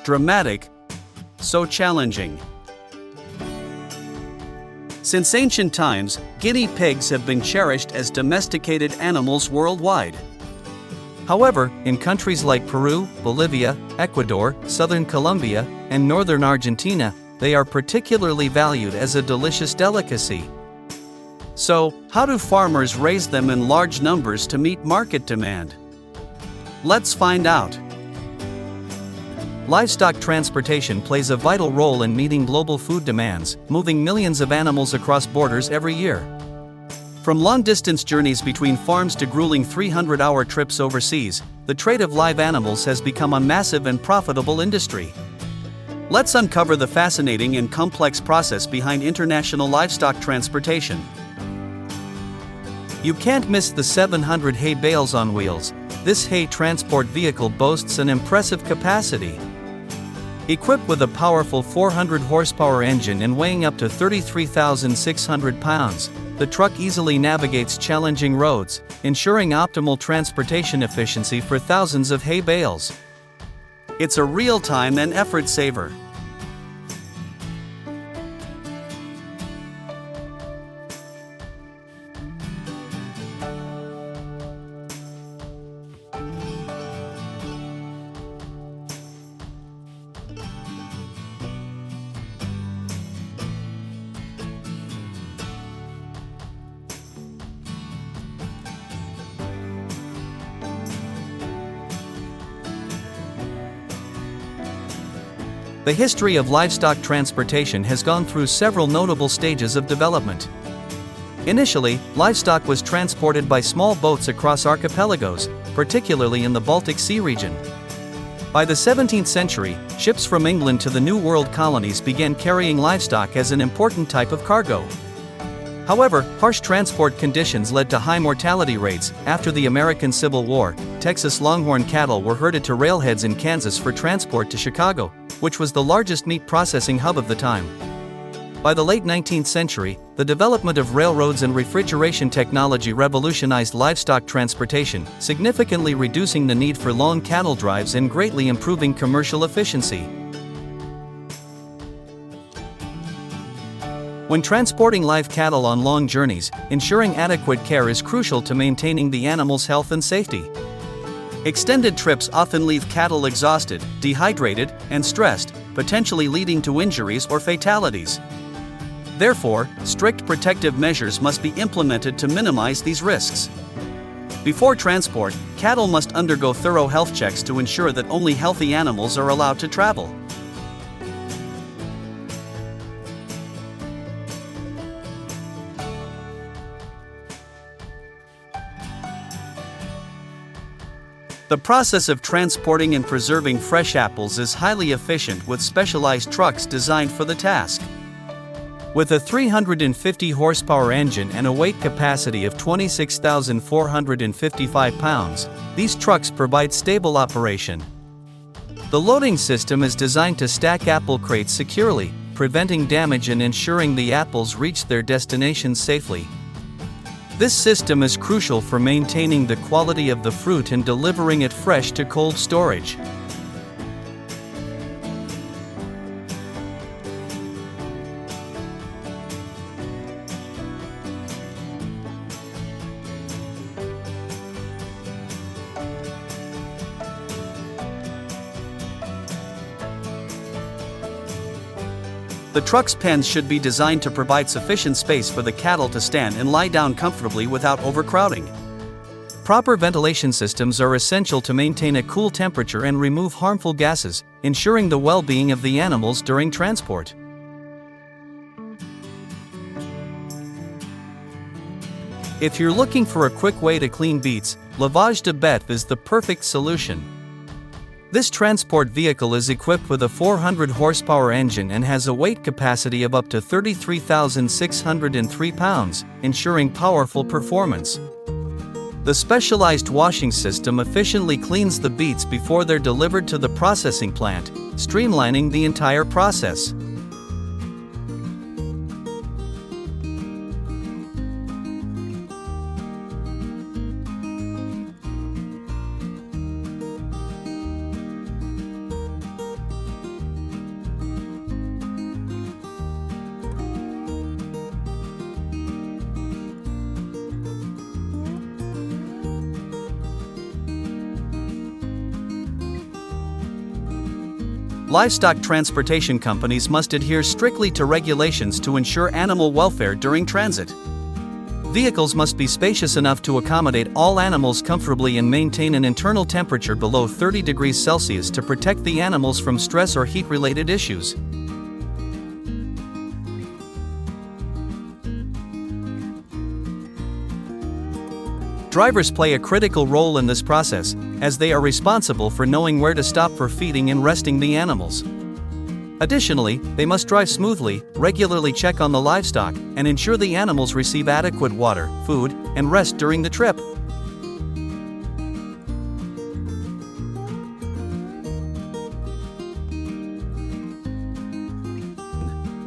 dramatic, so challenging. Since ancient times, guinea pigs have been cherished as domesticated animals worldwide. However, in countries like Peru, Bolivia, Ecuador, southern Colombia, and northern Argentina, they are particularly valued as a delicious delicacy. So, how do farmers raise them in large numbers to meet market demand? Let's find out. Livestock transportation plays a vital role in meeting global food demands, moving millions of animals across borders every year. From long-distance journeys between farms to grueling 300-hour trips overseas, the trade of live animals has become a massive and profitable industry. Let's uncover the fascinating and complex process behind international livestock transportation. You can't miss the 700 hay bales on wheels. This hay transport vehicle boasts an impressive capacity. Equipped with a powerful 400 horsepower engine and weighing up to 33,600 pounds, the truck easily navigates challenging roads, ensuring optimal transportation efficiency for thousands of hay bales. It's a real-time and effort saver. The history of livestock transportation has gone through several notable stages of development. Initially, livestock was transported by small boats across archipelagos, particularly in the Baltic Sea region. By the 17th century, ships from England to the New World colonies began carrying livestock as an important type of cargo. However, harsh transport conditions led to high mortality rates. After the American Civil War, Texas Longhorn cattle were herded to railheads in Kansas for transport to Chicago, which was the largest meat processing hub of the time. By the late 19th century, the development of railroads and refrigeration technology revolutionized livestock transportation, significantly reducing the need for long cattle drives and greatly improving commercial efficiency. When transporting live cattle on long journeys, ensuring adequate care is crucial to maintaining the animal's health and safety. Extended trips often leave cattle exhausted, dehydrated, and stressed, potentially leading to injuries or fatalities. Therefore, strict protective measures must be implemented to minimize these risks. Before transport, cattle must undergo thorough health checks to ensure that only healthy animals are allowed to travel. The process of transporting and preserving fresh apples is highly efficient with specialized trucks designed for the task. With a 350 horsepower engine and a weight capacity of 26,455 pounds, these trucks provide stable operation. The loading system is designed to stack apple crates securely, preventing damage and ensuring the apples reach their destination safely. This system is crucial for maintaining the quality of the fruit and delivering it fresh to cold storage. The truck's pens should be designed to provide sufficient space for the cattle to stand and lie down comfortably without overcrowding. Proper ventilation systems are essential to maintain a cool temperature and remove harmful gases, ensuring the well-being of the animals during transport. If you're looking for a quick way to clean beets, lavage de bête is the perfect solution. This transport vehicle is equipped with a 400 horsepower engine and has a weight capacity of up to 33,603 pounds, ensuring powerful performance. The specialized washing system efficiently cleans the beets before they're delivered to the processing plant, streamlining the entire process. Livestock transportation companies must adhere strictly to regulations to ensure animal welfare during transit. Vehicles must be spacious enough to accommodate all animals comfortably and maintain an internal temperature below 30 degrees Celsius to protect the animals from stress or heat-related issues. Drivers play a critical role in this process, as they are responsible for knowing where to stop for feeding and resting the animals. Additionally, they must drive smoothly, regularly check on the livestock, and ensure the animals receive adequate water, food, and rest during the trip.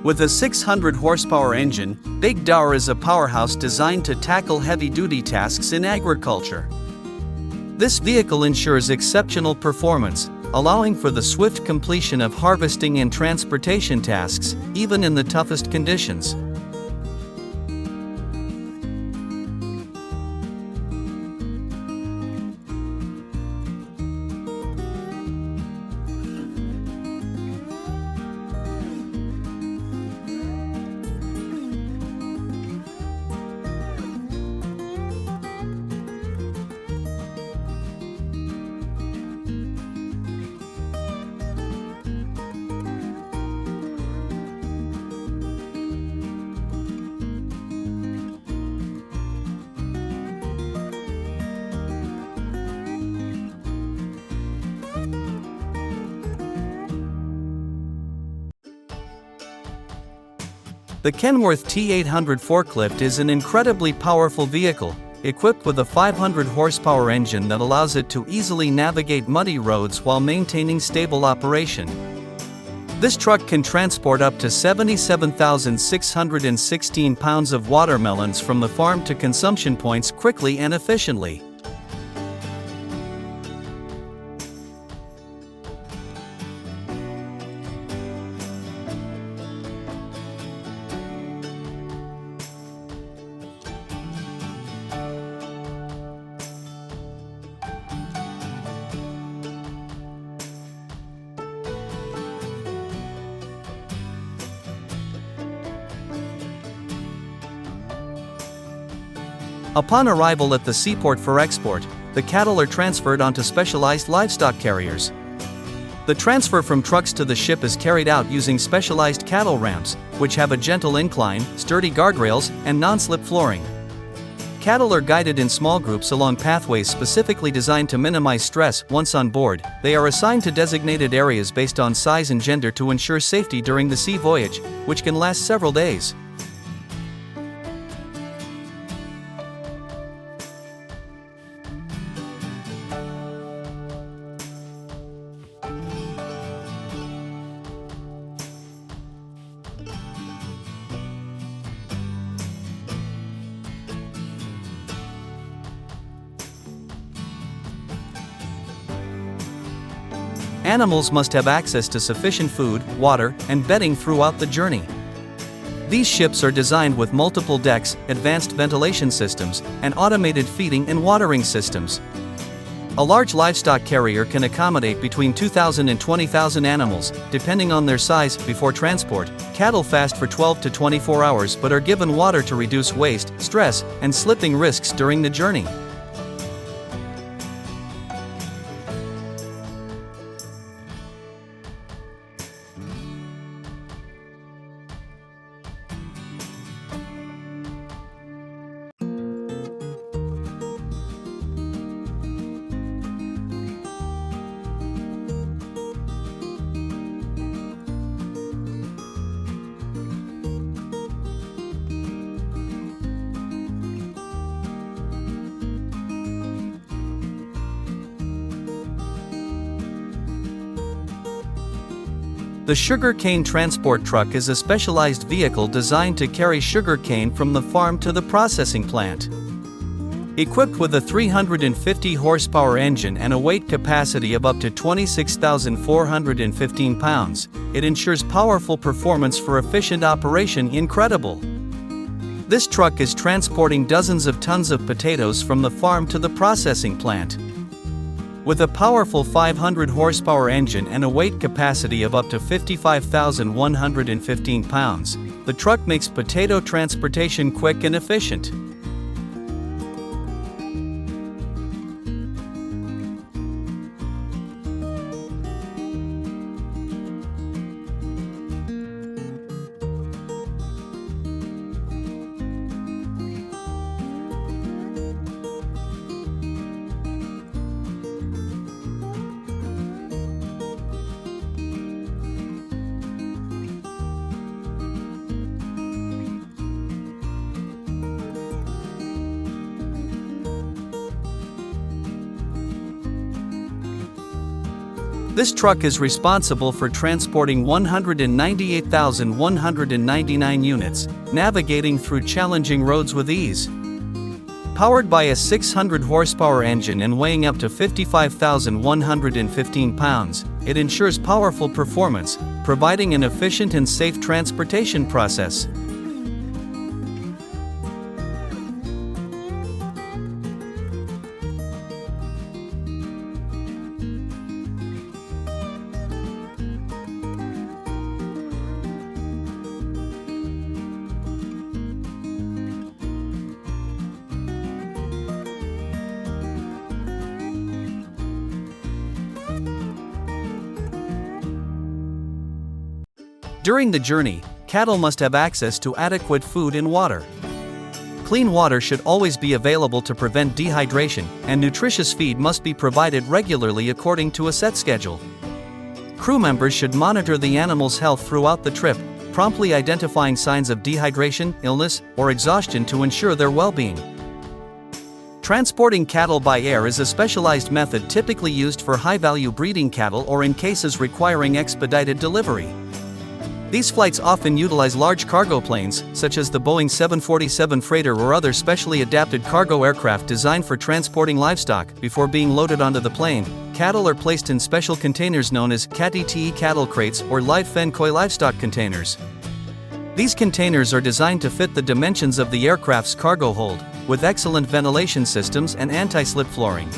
With a 600 horsepower engine, Big Dower is a powerhouse designed to tackle heavy-duty tasks in agriculture. This vehicle ensures exceptional performance, allowing for the swift completion of harvesting and transportation tasks, even in the toughest conditions. The Kenworth T800 forklift is an incredibly powerful vehicle, equipped with a 500 horsepower engine that allows it to easily navigate muddy roads while maintaining stable operation. This truck can transport up to 77,616 pounds of watermelons from the farm to consumption points quickly and efficiently. Upon arrival at the seaport for export, the cattle are transferred onto specialized livestock carriers. The transfer from trucks to the ship is carried out using specialized cattle ramps, which have a gentle incline, sturdy guardrails, and non-slip flooring. Cattle are guided in small groups along pathways specifically designed to minimize stress. Once on board, they are assigned to designated areas based on size and gender to ensure safety during the sea voyage, which can last several days. Animals must have access to sufficient food, water, and bedding throughout the journey. These ships are designed with multiple decks, advanced ventilation systems, and automated feeding and watering systems. A large livestock carrier can accommodate between 2,000 and 20,000 animals, depending on their size. Before transport, cattle fast for 12 to 24 hours but are given water to reduce waste, stress, and slipping risks during the journey. The sugar cane transport truck is a specialized vehicle designed to carry sugar cane from the farm to the processing plant. Equipped with a 350 horsepower engine and a weight capacity of up to 26,415 pounds, it ensures powerful performance for efficient operation. Incredible! This truck is transporting dozens of tons of potatoes from the farm to the processing plant. With a powerful 500 horsepower engine and a weight capacity of up to 55,115 pounds, the truck makes potato transportation quick and efficient. This truck is responsible for transporting 198,199 units, navigating through challenging roads with ease. Powered by a 600 horsepower engine and weighing up to 55,115 pounds, it ensures powerful performance, providing an efficient and safe transportation process. During the journey, cattle must have access to adequate food and water. Clean water should always be available to prevent dehydration, and nutritious feed must be provided regularly according to a set schedule. Crew members should monitor the animal's health throughout the trip, promptly identifying signs of dehydration, illness, or exhaustion to ensure their well-being. Transporting cattle by air is a specialized method typically used for high-value breeding cattle or in cases requiring expedited delivery. These flights often utilize large cargo planes, such as the Boeing 747 freighter or other specially adapted cargo aircraft designed for transporting livestock. Before being loaded onto the plane, cattle are placed in special containers known as CATE cattle crates or live Fenkoi livestock containers. These containers are designed to fit the dimensions of the aircraft's cargo hold, with excellent ventilation systems and anti-slip flooring.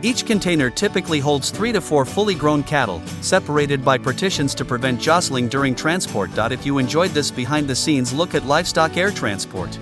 Each container typically holds 3 to 4 fully grown cattle, separated by partitions to prevent jostling during transport. If you enjoyed this behind-the-scenes look at livestock air transport,